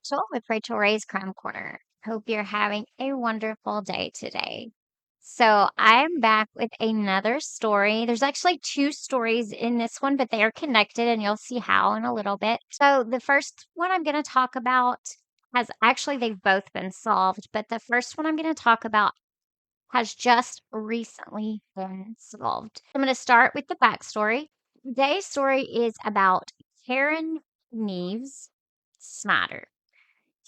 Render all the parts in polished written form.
Rachel with Rachel Ray's Crime Corner. Hope you're having a wonderful day today. So, I'm back with another story. There's actually two stories in this one, but they are connected, and you'll see how in a little bit. So, the first one I'm going to talk about has actually, they've both been solved, but the first one I'm going to talk about has just recently been solved. I'm going to start with the backstory. Today's story is about Karen Neves Snyder.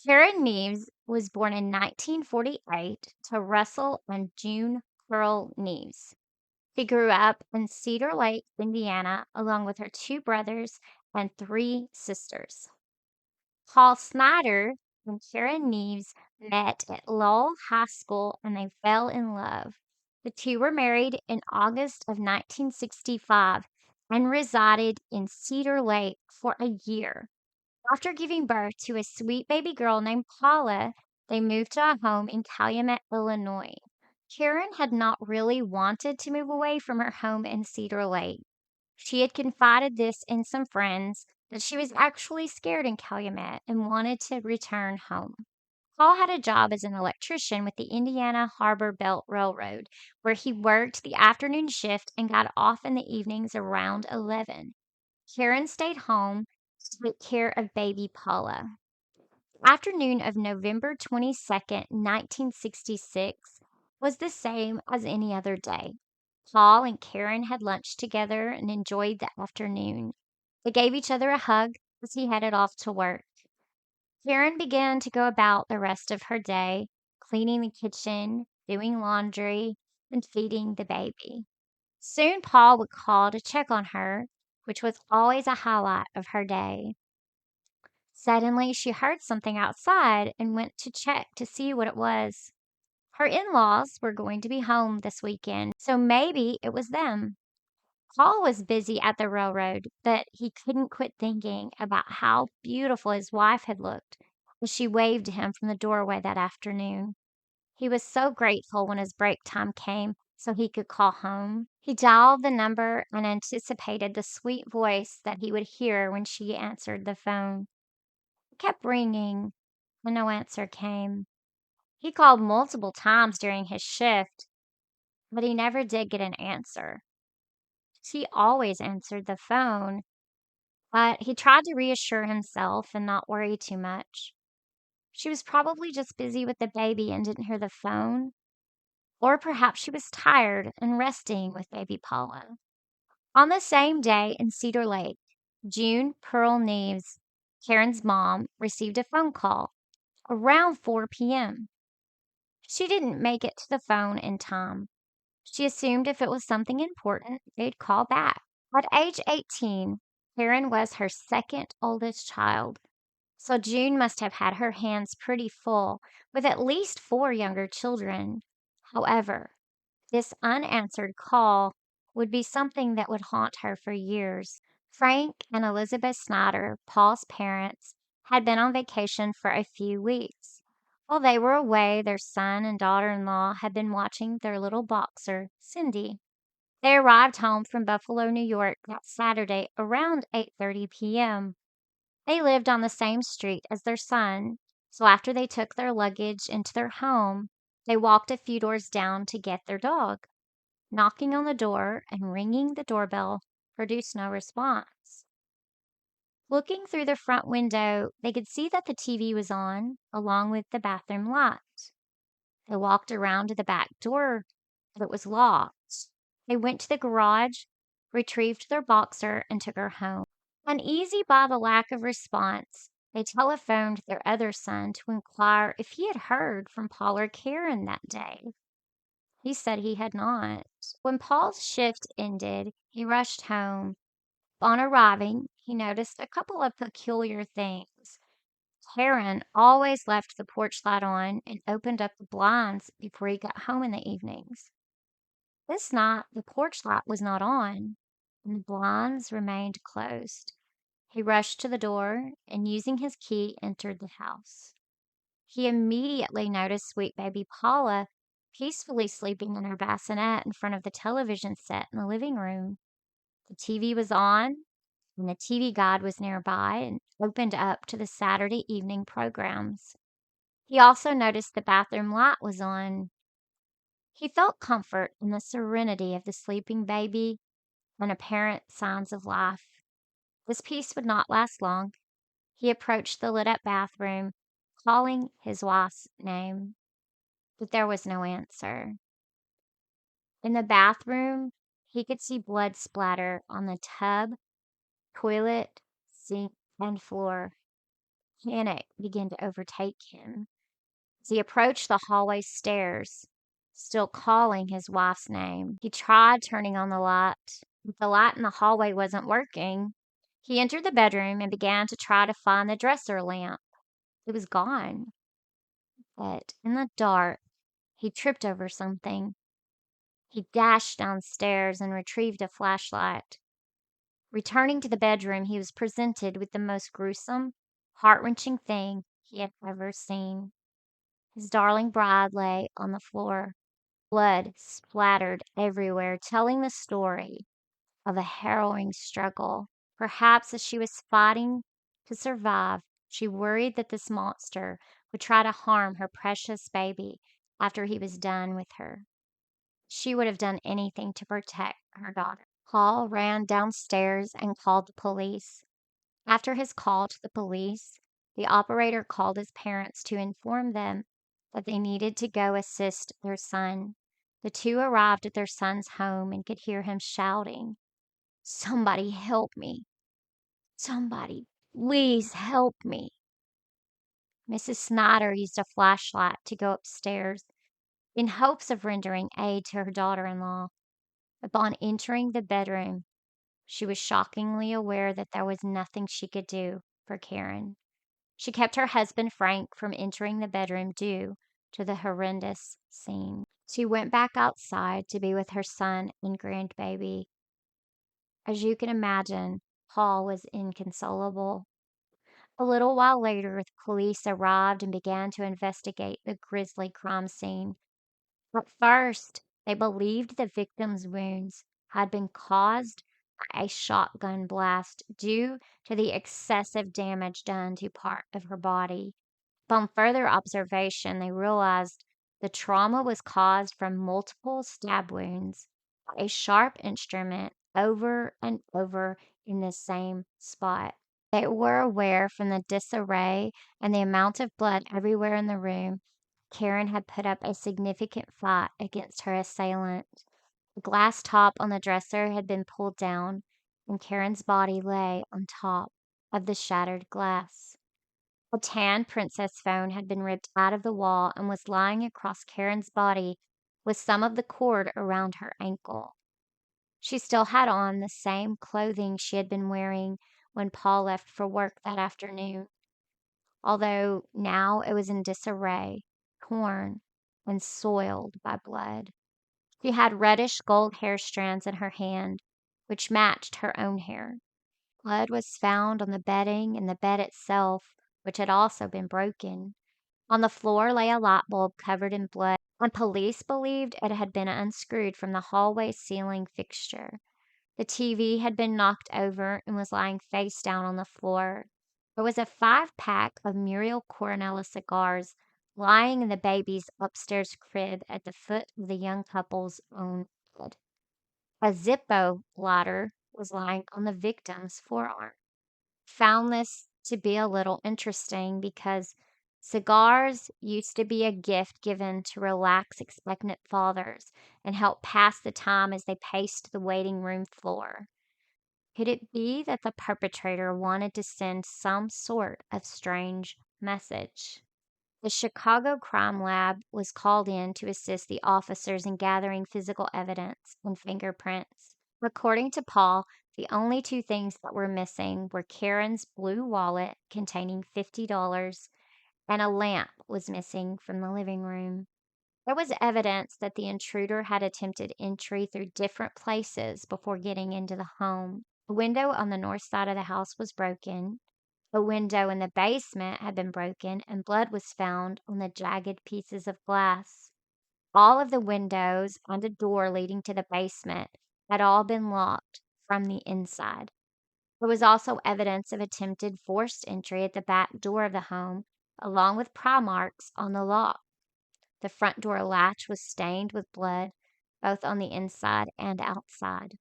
Karen Neves was born in 1948 to Russell and June Pearl Neves. She grew up in Cedar Lake, Indiana, along with her two brothers and three sisters. Paul Snider and Karen Neves met at Lowell High School and they fell in love. The two were married in August of 1965 and resided in Cedar Lake for a year. After giving birth to a sweet baby girl named Paula, they moved to a home in Calumet, Illinois. Karen had not really wanted to move away from her home in Cedar Lake. She had confided this in some friends that she was actually scared in Calumet and wanted to return home. Paul had a job as an electrician with the Indiana Harbor Belt Railroad, where he worked the afternoon shift and got off in the evenings around 11. Karen stayed home to take care of baby Paula. Afternoon of November 22nd, 1966 was the same as any other day. Paul and Karen had lunch together and enjoyed the afternoon. They gave each other a hug as he headed off to work. Karen began to go about the rest of her day, cleaning the kitchen, doing laundry, and feeding the baby. Soon Paul would call to check on her, which was always a highlight of her day. Suddenly, she heard something outside and went to check to see what it was. Her in laws were going to be home this weekend, so maybe it was them. Paul was busy at the railroad, but he couldn't quit thinking about how beautiful his wife had looked as she waved to him from the doorway that afternoon. He was so grateful when his break time came so he could call home. He dialed the number and anticipated the sweet voice that he would hear when she answered the phone. It kept ringing, and no answer came. He called multiple times during his shift, but he never did get an answer. She always answered the phone, but he tried to reassure himself and not worry too much. She was probably just busy with the baby and didn't hear the phone, or perhaps she was tired and resting with baby Paula. On the same day in Cedar Lake, June Pearl Neves, Karen's mom, received a phone call around 4 p.m. She didn't make it to the phone in time. She assumed if it was something important, they'd call back. At age 18, Karen was her second oldest child, so June must have had her hands pretty full with at least four younger children. However, this unanswered call would be something that would haunt her for years. Frank and Elizabeth Snyder, Paul's parents, had been on vacation for a few weeks. While they were away, their son and daughter in law had been watching their little boxer, Cindy. They arrived home from Buffalo, New York that Saturday around 8:30 p.m. They lived on the same street as their son, so after they took their luggage into their home, they walked a few doors down to get their dog. Knocking on the door and ringing the doorbell produced no response. Looking through the front window, they could see that the TV was on, along with the bathroom light. They walked around to the back door, but it was locked. They went to the garage, retrieved their boxer, and took her home. Uneasy by the lack of response, they telephoned their other son to inquire if he had heard from Paul or Karen that day. He said he had not. When Paul's shift ended, he rushed home. On arriving, he noticed a couple of peculiar things. Karen always left the porch light on and opened up the blinds before he got home in the evenings. This night, the porch light was not on, and the blinds remained closed. He rushed to the door and, using his key, entered the house. He immediately noticed sweet baby Paula peacefully sleeping in her bassinet in front of the television set in the living room. The TV was on, and the TV guide was nearby, and opened up to the Saturday evening programs. He also noticed the bathroom light was on. He felt comfort in the serenity of the sleeping baby and apparent signs of life. This peace would not last long. He approached the lit up bathroom, calling his wife's name, but there was no answer. In the bathroom, he could see blood splatter on the tub, toilet, sink, and floor. Panic began to overtake him. As he approached the hallway stairs, still calling his wife's name, he tried turning on the light, but the light in the hallway wasn't working. He entered the bedroom and began to try to find the dresser lamp. It was gone, but in the dark, he tripped over something. He dashed downstairs and retrieved a flashlight. Returning to the bedroom, he was presented with the most gruesome, heart-wrenching thing he had ever seen. His darling bride lay on the floor, blood splattered everywhere, telling the story of a harrowing struggle. Perhaps as she was fighting to survive, she worried that this monster would try to harm her precious baby after he was done with her. She would have done anything to protect her daughter. Paul ran downstairs and called the police. After his call to the police, the operator called his parents to inform them that they needed to go assist their son. The two arrived at their son's home and could hear him shouting, "Somebody help me! Somebody, please help me!" Mrs. Snyder used a flashlight to go upstairs in hopes of rendering aid to her daughter in law. Upon entering the bedroom, she was shockingly aware that there was nothing she could do for Karen. She kept her husband Frank from entering the bedroom due to the horrendous scene. She went back outside to be with her son and grandbaby. As you can imagine, Paul was inconsolable. A little while later, the police arrived and began to investigate the grisly crime scene. At first, they believed the victim's wounds had been caused by a shotgun blast due to the excessive damage done to part of her body. Upon further observation, they realized the trauma was caused from multiple stab wounds by a sharp instrument over and over in the same spot. They were aware from the disarray and the amount of blood everywhere in the room, Karen had put up a significant fight against her assailant. The glass top on the dresser had been pulled down, and Karen's body lay on top of the shattered glass. A tan princess phone had been ripped out of the wall and was lying across Karen's body with some of the cord around her ankle. She still had on the same clothing she had been wearing when Paul left for work that afternoon, although now it was in disarray, torn, and soiled by blood. She had reddish gold hair strands in her hand, which matched her own hair. Blood was found on the bedding and the bed itself, which had also been broken. On the floor lay a light bulb covered in blood, and police believed it had been unscrewed from the hallway ceiling fixture. The TV had been knocked over and was lying face down on the floor. There was a 5-pack of Muriel Coronella cigars lying in the baby's upstairs crib at the foot of the young couple's own bed. A Zippo lighter was lying on the victim's forearm. Found this to be a little interesting because cigars used to be a gift given to relax expectant fathers and help pass the time as they paced the waiting room floor. Could it be that the perpetrator wanted to send some sort of strange message? The Chicago Crime Lab was called in to assist the officers in gathering physical evidence and fingerprints. According to Paul, the only two things that were missing were Karen's blue wallet containing $50 and a lamp was missing from the living room. There was evidence that the intruder had attempted entry through different places before getting into the home. A window on the north side of the house was broken. A window in the basement had been broken, and blood was found on the jagged pieces of glass. All of the windows and a door leading to the basement had all been locked from the inside. There was also evidence of attempted forced entry at the back door of the home, along with pry marks on the lock. The front door latch was stained with blood, both on the inside and outside.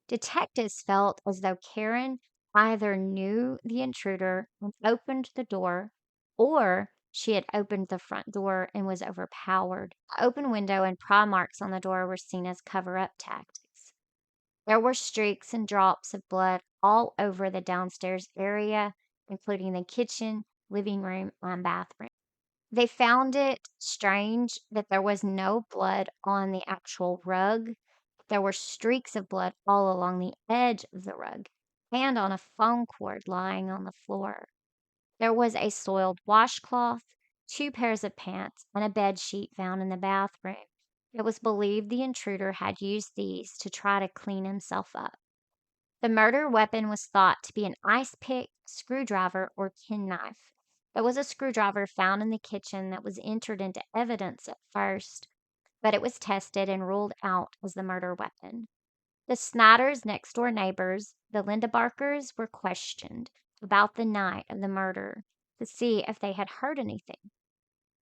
Detectives felt as though Karen either knew the intruder and opened the door, or she had opened the front door and was overpowered. The open window and pry marks on the door were seen as cover up tactics. There were streaks and drops of blood all over the downstairs area, including the kitchen, living room, and bathroom. They found it strange that there was no blood on the actual rug. There were streaks of blood all along the edge of the rug and on a phone cord lying on the floor. There was a soiled washcloth, two pairs of pants, and a bed sheet found in the bathroom. It was believed the intruder had used these to try to clean himself up. The murder weapon was thought to be an ice pick, screwdriver, or penknife. There was a screwdriver found in the kitchen that was entered into evidence at first, but it was tested and ruled out as the murder weapon. The Snyders' next door neighbors, the Linda Barkers, were questioned about the night of the murder to see if they had heard anything.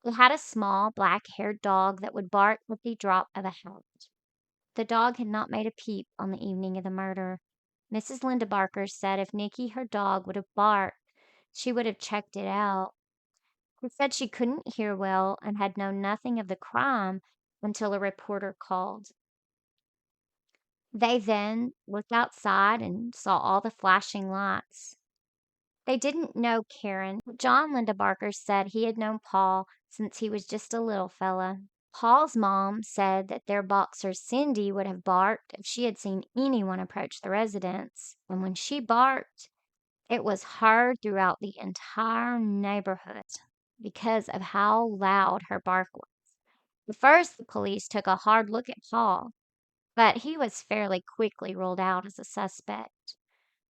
They had a small black haired dog that would bark with the drop of a hat. The dog had not made a peep on the evening of the murder. Mrs. Linda Barker said if Nikki, her dog, would have barked, she would have checked it out. She said she couldn't hear well and had known nothing of the crime until a reporter called. They then looked outside and saw all the flashing lights. They didn't know Karen. John Linda Barker said he had known Paul since he was just a little fella. Paul's mom said that their boxer Cindy would have barked if she had seen anyone approach the residence, and when she barked, it was heard throughout the entire neighborhood because of how loud her bark was. At first, the police took a hard look at Paul, but he was fairly quickly ruled out as a suspect.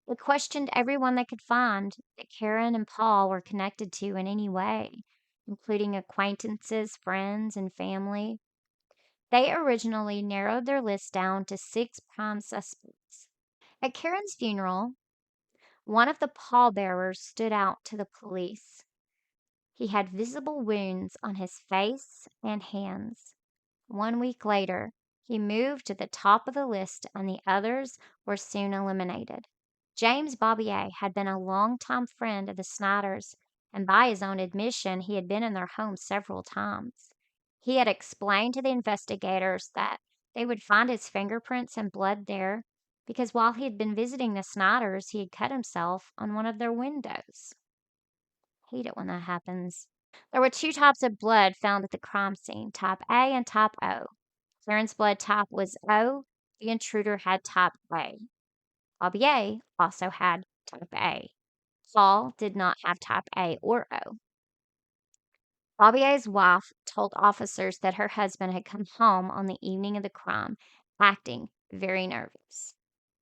They questioned everyone they could find that Karen and Paul were connected to in any way, including acquaintances, friends, and family. They originally narrowed their list down to 6 prime suspects. At Karen's funeral, one of the pallbearers stood out to the police. He had visible wounds on his face and hands. 1 week later, he moved to the top of the list and the others were soon eliminated. James Bobbier had been a longtime friend of the Snyders, and by his own admission, he had been in their home several times. He had explained to the investigators that they would find his fingerprints and blood there because while he had been visiting the Snyders, he had cut himself on one of their windows. Hate it when that happens. There were two types of blood found at the crime scene, type A and type O. Karen's blood type was O. The intruder had type A. Aubier also had type A. Paul did not have type A or O. Aubier's wife told officers that her husband had come home on the evening of the crime, acting very nervous.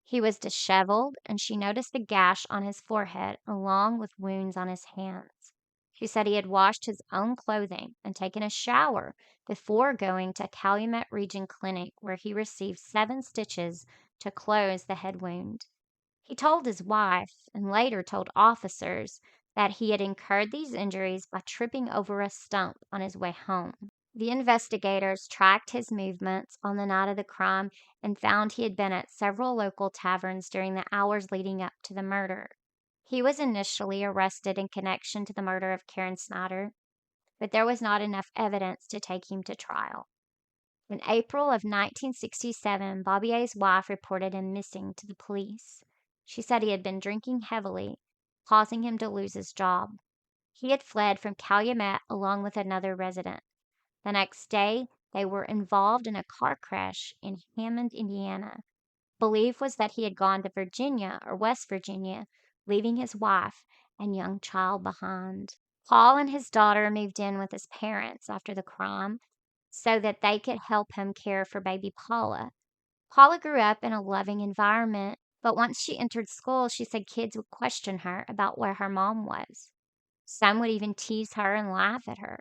He was disheveled, and she noticed a gash on his forehead along with wounds on his hands. She said he had washed his own clothing and taken a shower before going to Calumet Region Clinic, where he received 7 stitches to close the head wound. He told his wife and later told officers that he had incurred these injuries by tripping over a stump on his way home. The investigators tracked his movements on the night of the crime and found he had been at several local taverns during the hours leading up to the murder. He was initially arrested in connection to the murder of Karen Snider, but there was not enough evidence to take him to trial. In April of 1967, Bobbier's wife reported him missing to the police. She said he had been drinking heavily, causing him to lose his job. He had fled from Calumet along with another resident. The next day, they were involved in a car crash in Hammond, Indiana. Belief was that he had gone to Virginia or West Virginia, leaving his wife and young child behind. Paul and his daughter moved in with his parents after the crime so that they could help him care for baby Paula. Paula grew up in a loving environment, but once she entered school, she said kids would question her about where her mom was. Some would even tease her and laugh at her.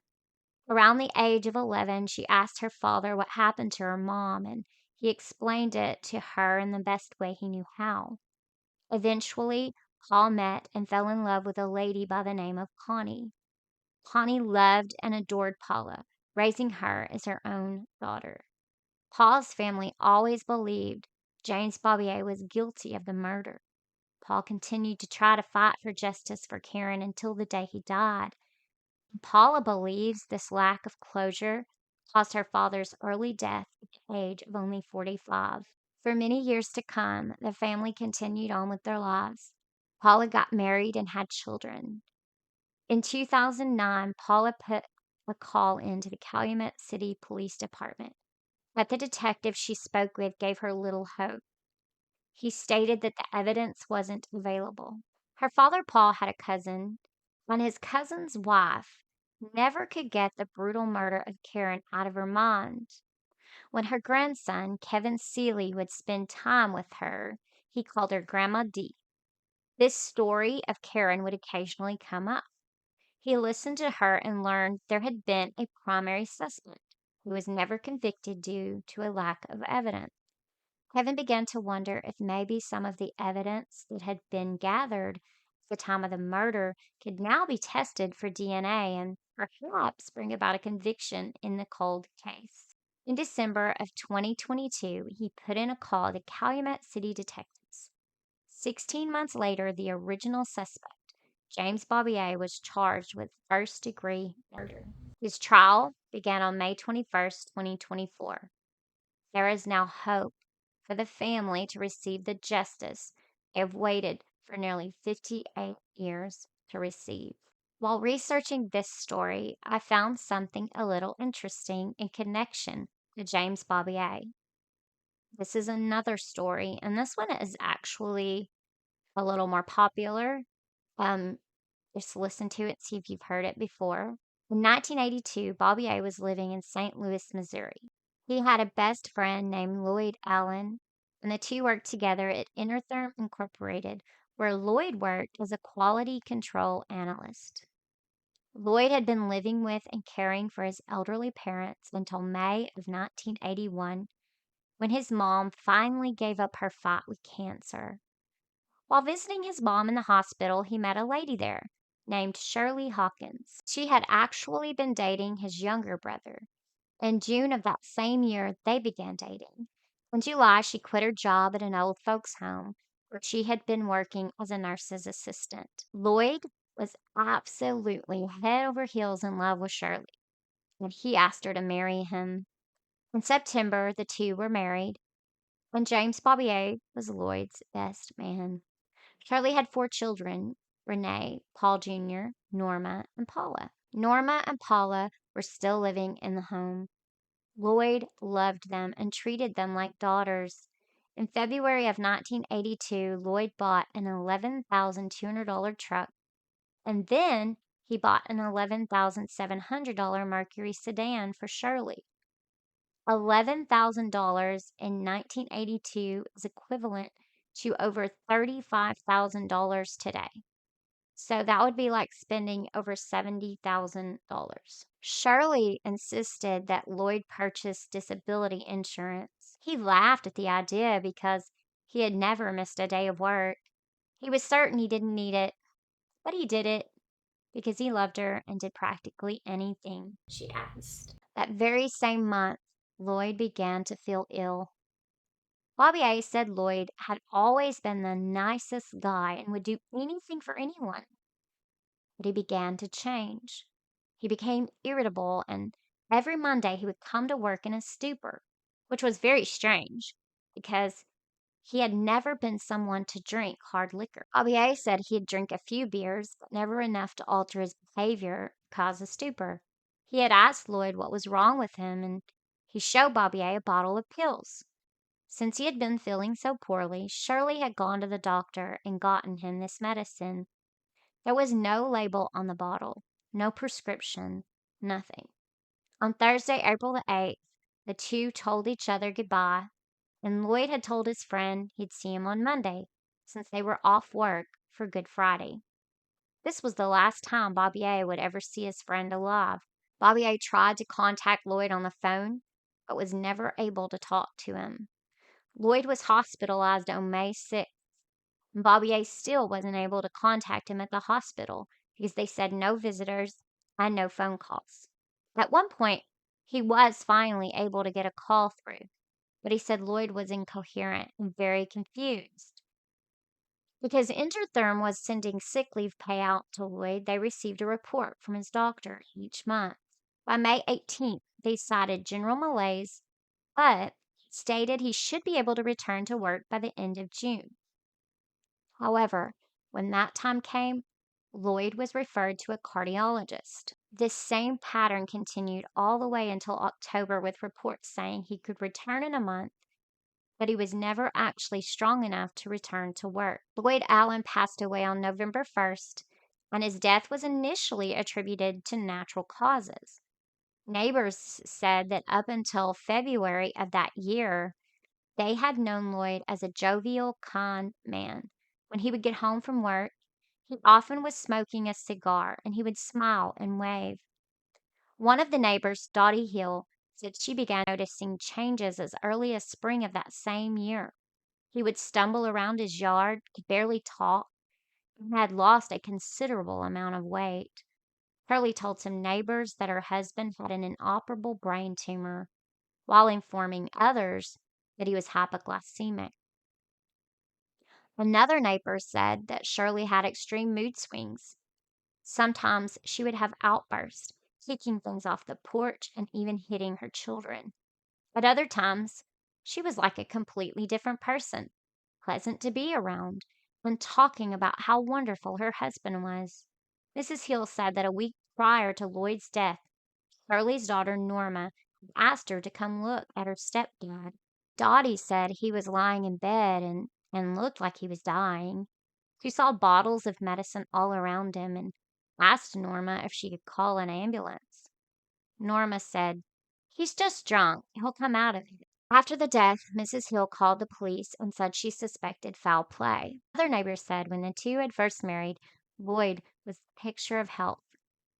Around the age of 11, she asked her father what happened to her mom, and he explained it to her in the best way he knew how. Eventually, Paul met and fell in love with a lady by the name of Connie. Connie loved and adored Paula, raising her as her own daughter. Paul's family always believed James Bobbier was guilty of the murder. Paul continued to try to fight for justice for Karen until the day he died. Paula believes this lack of closure caused her father's early death at the age of only 45. For many years to come, the family continued on with their lives. Paula got married and had children. In 2009, Paula put a call into the Calumet City Police Department, but the detective she spoke with gave her little hope. He stated that the evidence wasn't available. Her father, Paul, had a cousin, and his cousin's wife never could get the brutal murder of Karen out of her mind. When her grandson, Kevin Seeley, would spend time with her, he called her Grandma D. This story of Karen would occasionally come up. He listened to her and learned there had been a primary suspect who was never convicted due to a lack of evidence. Kevin began to wonder if maybe some of the evidence that had been gathered at the time of the murder could now be tested for DNA and perhaps bring about a conviction in the cold case. In December of 2022, he put in a call to Calumet City detectives. 16 months later, the original suspect, James Bobbier, was charged with first-degree murder. His trial began on May 21st, 2024. There is now hope for the family to receive the justice they have waited for nearly 58 years to receive. While researching this story, I found something a little interesting in connection to James Bobbier. This is another story, and this one is actually a little more popular. Um, just listen to it, see if you've heard it before. In 1982, Bobbier was living in St. Louis, Missouri. He had a best friend named Lloyd Allen, and the two worked together at Intertherm Incorporated, where Lloyd worked as a quality control analyst. Lloyd had been living with and caring for his elderly parents until May of 1981, when his mom finally gave up her fight with cancer. While visiting his mom in the hospital, he met a lady there named Shirley Hawkins. She had actually been dating his younger brother. In June of that same year, they began dating. In July, she quit her job at an old folks' home where she had been working as a nurse's assistant. Lloyd was absolutely head over heels in love with Shirley, and he asked her to marry him. In September, the two were married, and James Bobbier was Lloyd's best man. Shirley had 4 children: Renee, Paul Jr., Norma, and Paula. Norma and Paula were still living in the home. Lloyd loved them and treated them like daughters. In February of 1982, Lloyd bought an $11,200 truck, and then he bought an $11,700 Mercury sedan for Shirley. $11,000 in 1982 is equivalent to over $35,000 today. So that would be like spending over $70,000. Shirley insisted that Lloyd purchase disability insurance. He laughed at the idea because he had never missed a day of work. He was certain he didn't need it, but he did it because he loved her and did practically anything she asked. That very same month, Lloyd began to feel ill. Bobby said Lloyd had always been the nicest guy and would do anything for anyone. But he began to change. He became irritable, and every Monday he would come to work in a stupor, which was very strange because he had never been someone to drink hard liquor. Bobby said he'd drink a few beers, but never enough to alter his behavior, cause a stupor. He had asked Lloyd what was wrong with him, and he showed Bobby a bottle of pills. Since he had been feeling so poorly, Shirley had gone to the doctor and gotten him this medicine. There was no label on the bottle, no prescription, nothing. On Thursday, April the 8th, the two told each other goodbye, and Lloyd had told his friend he'd see him on Monday, since they were off work for Good Friday. This was the last time Bobby would ever see his friend alive. Bobby tried to contact Lloyd on the phone, but was never able to talk to him. Lloyd was hospitalized on May 6th. Bobby A still wasn't able to contact him at the hospital because they said no visitors and no phone calls. At one point, he was finally able to get a call through, but he said Lloyd was incoherent and very confused. Because Intertherm was sending sick leave payout to Lloyd, they received a report from his doctor each month. By May 18th, they cited general malaise, but stated he should be able to return to work by the end of June. However, when that time came, Lloyd was referred to a cardiologist. This same pattern continued all the way until October, with reports saying he could return in a month, but he was never actually strong enough to return to work. Lloyd Allen passed away on November 1st, and his death was initially attributed to natural causes. Neighbors said that up until February of that year, they had known Lloyd as a jovial, kind man. When he would get home from work, he often was smoking a cigar and he would smile and wave. One of the neighbors, Dottie Hill, said she began noticing changes as early as spring of that same year. He would stumble around his yard, could barely talk, and had lost a considerable amount of weight. Shirley told some neighbors that her husband had an inoperable brain tumor, while informing others that he was hypoglycemic. Another neighbor said that Shirley had extreme mood swings. Sometimes she would have outbursts, kicking things off the porch and even hitting her children. At other times, she was like a completely different person, pleasant to be around, and talking about how wonderful her husband was. Mrs. Hill said that a week prior to Lloyd's death, Shirley's daughter Norma had asked her to come look at her stepdad. Dottie said he was lying in bed and looked like he was dying. She saw bottles of medicine all around him and asked Norma if she could call an ambulance. Norma said, "He's just drunk. He'll come out of it." After the death, Mrs. Hill called the police and said she suspected foul play. Other neighbors said when the two had first married, Lloyd was a picture of health,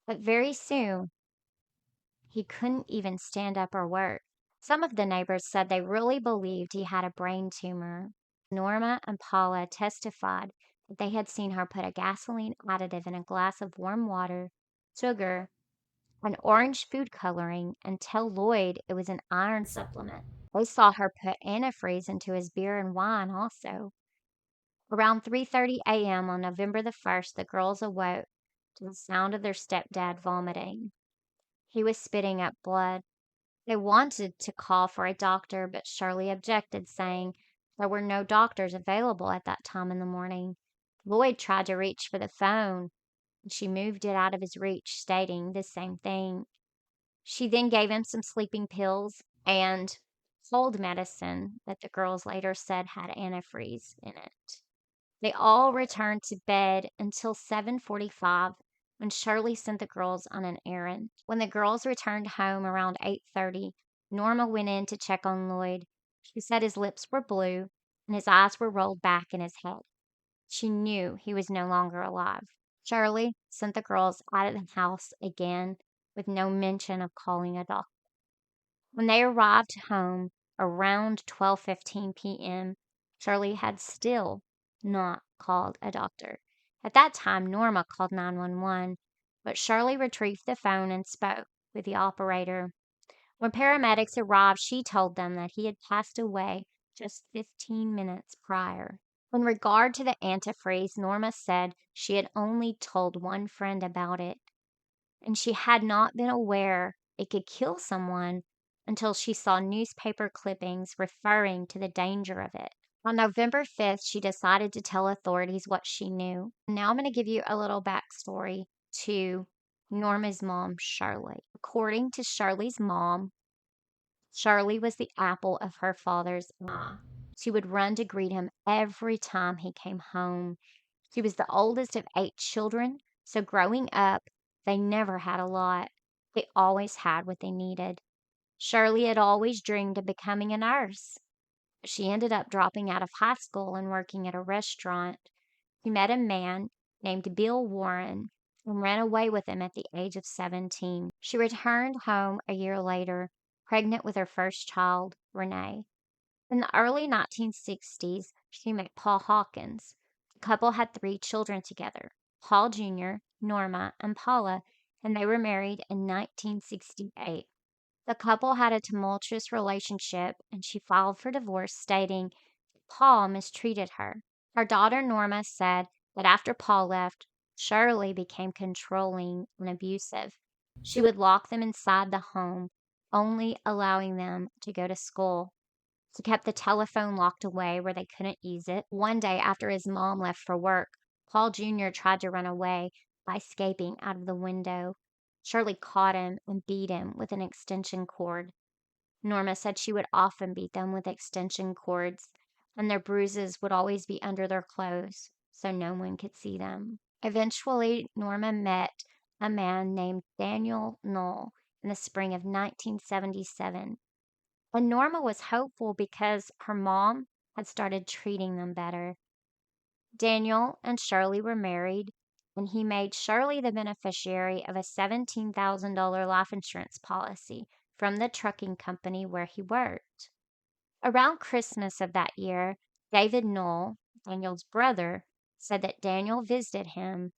but very soon he couldn't even stand up or work. Some of the neighbors said they really believed he had a brain tumor. Norma and Paula testified that they had seen her put a gasoline additive in a glass of warm water, sugar, and orange food coloring, and tell Lloyd it was an iron supplement. They saw her put antifreeze into his beer and wine also. Around 3:30 a.m. on November the 1st, the girls awoke to the sound of their stepdad vomiting. He was spitting up blood. They wanted to call for a doctor, but Shirley objected, saying there were no doctors available at that time in the morning. Lloyd tried to reach for the phone, and she moved it out of his reach, stating the same thing. She then gave him some sleeping pills and cold medicine that the girls later said had antifreeze in it. They all returned to bed until 7:45 when Shirley sent the girls on an errand. When the girls returned home around 8:30, Norma went in to check on Lloyd. She said his lips were blue and his eyes were rolled back in his head. She knew he was no longer alive. Shirley sent the girls out of the house again with no mention of calling a doctor. When they arrived home around 12:15 p.m., Shirley had still not called a doctor. At that time, Norma called 911, but Shirley retrieved the phone and spoke with the operator. When paramedics arrived, she told them that he had passed away just 15 minutes prior. In regard to the antifreeze, Norma said she had only told one friend about it, and she had not been aware it could kill someone until she saw newspaper clippings referring to the danger of it. On November 5th, she decided to tell authorities what she knew. Now I'm going to give you a little backstory to Norma's mom, Shirley. According to Shirley's mom, Shirley was the apple of her father's eye. She would run to greet him every time he came home. She was the oldest of 8 children, so growing up, they never had a lot. They always had what they needed. Shirley had always dreamed of becoming a nurse. She ended up dropping out of high school and working at a restaurant. She met a man named Bill Warren and ran away with him at the age of 17. She returned home a year later, pregnant with her first child, Renee. In the early 1960s, she met Paul Hawkins. The couple had 3 children together: Paul Jr., Norma, and Paula, and they were married in 1968. The couple had a tumultuous relationship, and she filed for divorce, stating that Paul mistreated her. Her daughter Norma said that after Paul left, Shirley became controlling and abusive. She would lock them inside the home, only allowing them to go to school. She kept the telephone locked away where they couldn't use it. One day, after his mom left for work, Paul Jr. tried to run away by escaping out of the window. Shirley caught him and beat him with an extension cord. Norma said she would often beat them with extension cords, and their bruises would always be under their clothes, so no one could see them. Eventually, Norma met a man named Daniel Knoll in the spring of 1977. And Norma was hopeful because her mom had started treating them better. Daniel and Shirley were married, and he made Shirley the beneficiary of a $17,000 life insurance policy from the trucking company where he worked. Around Christmas of that year, David Knoll, Daniel's brother, said that Daniel visited him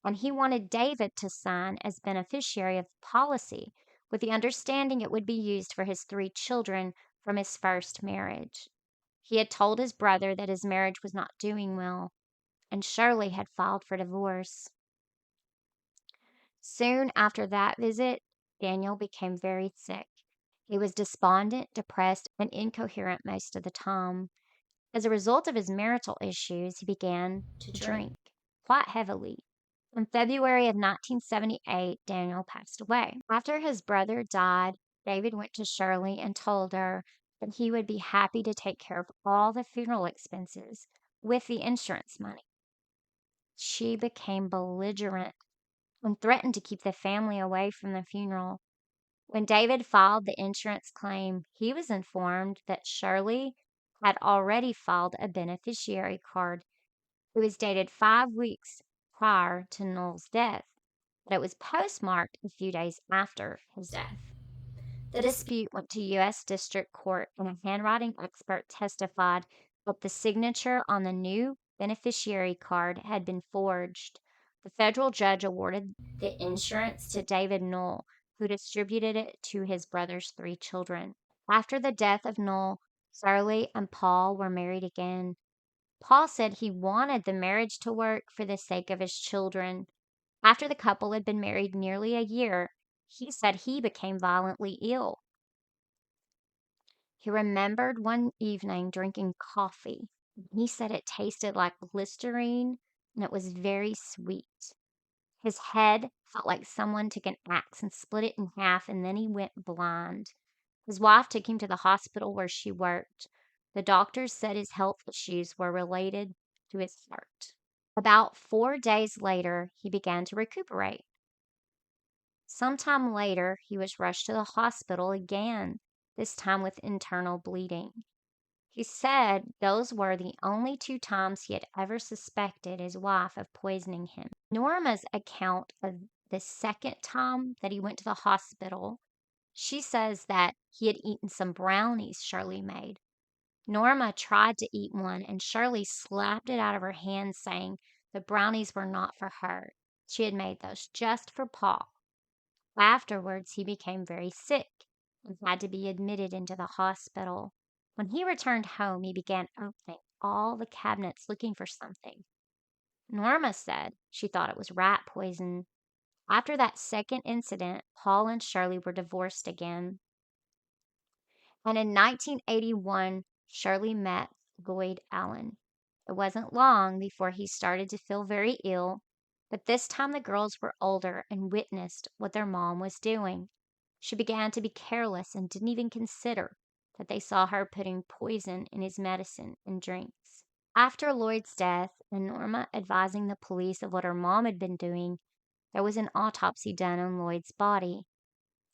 and he wanted David to sign as beneficiary of the policy with the understanding it would be used for his 3 children from his first marriage. He had told his brother that his marriage was not doing well, and Shirley had filed for divorce. Soon after that visit, Daniel became very sick. He was despondent, depressed, and incoherent most of the time. As a result of his marital issues, he began to drink quite heavily. In February of 1978, Daniel passed away. After his brother died, David went to Shirley and told her that he would be happy to take care of all the funeral expenses with the insurance money. She became belligerent and threatened to keep the family away from the funeral. When David filed the insurance claim, he was informed that Shirley had already filed a beneficiary card. It was dated 5 weeks prior to Noel's death, but it was postmarked a few days after his death. The dispute went to U.S. District Court, and a handwriting expert testified that the signature on the new beneficiary card had been forged. The federal judge awarded the insurance to David Knoll, who distributed it to his brother's 3 children. After the death of Knoll, Shirley and Paul were married again. Paul said he wanted the marriage to work for the sake of his children. After the couple had been married nearly a year, he said he became violently ill. He remembered one evening drinking coffee. He said it tasted like Listerine and it was very sweet. His head felt like someone took an axe and split it in half, and then he went blind. His wife took him to the hospital where she worked. The doctors said his health issues were related to his heart. About 4 days later, he began to recuperate. Sometime later, he was rushed to the hospital again, this time with internal bleeding. He said those were the only 2 times he had ever suspected his wife of poisoning him. Norma's account of the second time that he went to the hospital, she says that he had eaten some brownies Shirley made. Norma tried to eat one, and Shirley slapped it out of her hand, saying the brownies were not for her. She had made those just for Paul. Afterwards, he became very sick and had to be admitted into the hospital. When he returned home, he began opening all the cabinets looking for something. Norma said she thought it was rat poison. After that second incident, Paul and Shirley were divorced again. And in 1981, Shirley met Lloyd Allen. It wasn't long before he started to feel very ill, but this time the girls were older and witnessed what their mom was doing. She began to be careless and didn't even consider that they saw her putting poison in his medicine and drinks. After Lloyd's death and Norma advising the police of what her mom had been doing, there was an autopsy done on Lloyd's body.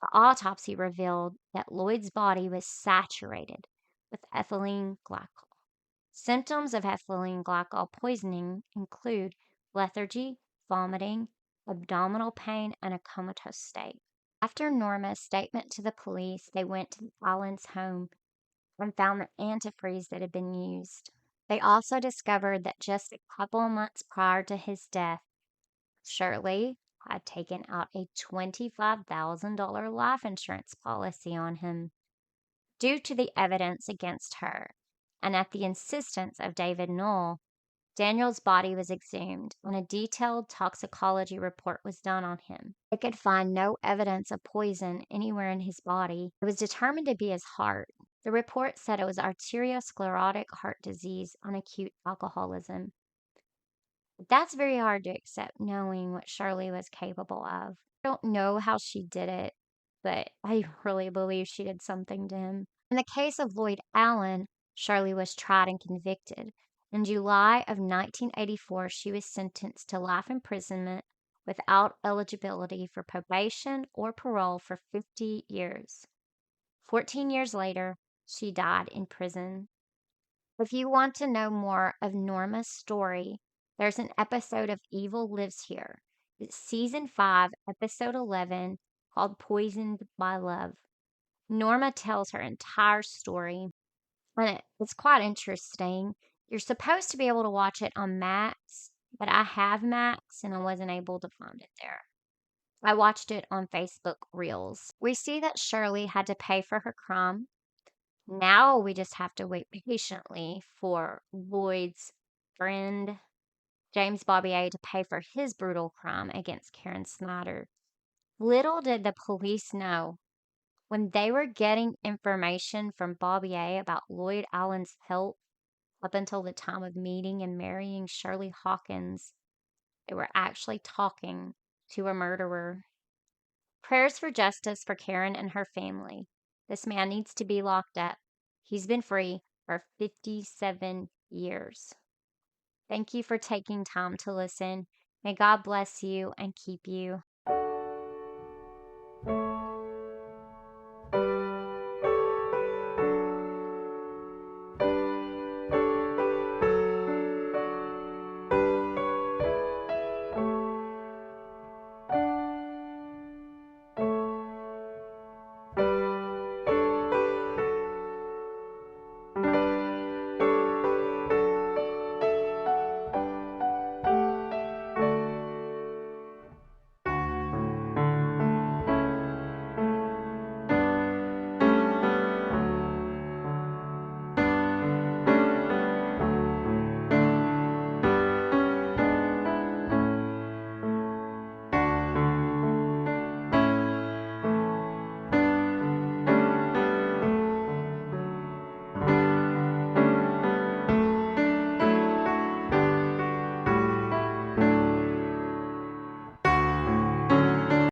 The autopsy revealed that Lloyd's body was saturated with ethylene glycol. Symptoms of ethylene glycol poisoning include lethargy, vomiting, abdominal pain, and a comatose state. After Norma's statement to the police, they went to Allen's home and found the antifreeze that had been used. They also discovered that just a couple of months prior to his death, Shirley had taken out a $25,000 life insurance policy on him. Due to the evidence against her, and at the insistence of David Knoll, Daniel's body was exhumed and a detailed toxicology report was done on him. They could find no evidence of poison anywhere in his body. It was determined to be his heart. The report said it was arteriosclerotic heart disease and acute alcoholism. That's very hard to accept knowing what Shirley was capable of. I don't know how she did it, but I really believe she did something to him. In the case of Lloyd Allen, Shirley was tried and convicted. In July of 1984, she was sentenced to life imprisonment without eligibility for probation or parole for 50 years. 14 years later, she died in prison. If you want to know more of Norma's story, there's an episode of Evil Lives Here. It's season 5, episode 11, called Poisoned by Love. Norma tells her entire story, and it's quite interesting. You're supposed to be able to watch it on Max, but I have Max and I wasn't able to find it there. I watched it on Facebook Reels. We see that Shirley had to pay for her crime. Now we just have to wait patiently for Lloyd's friend, James Bobbier, to pay for his brutal crime against Karen Snider. Little did the police know, when they were getting information from Bobbier about Lloyd Allen's health up until the time of meeting and marrying Shirley Hawkins, they were actually talking to a murderer. Prayers for justice for Karen and her family. This man needs to be locked up. He's been free for 57 years. Thank you for taking time to listen. May God bless you and keep you.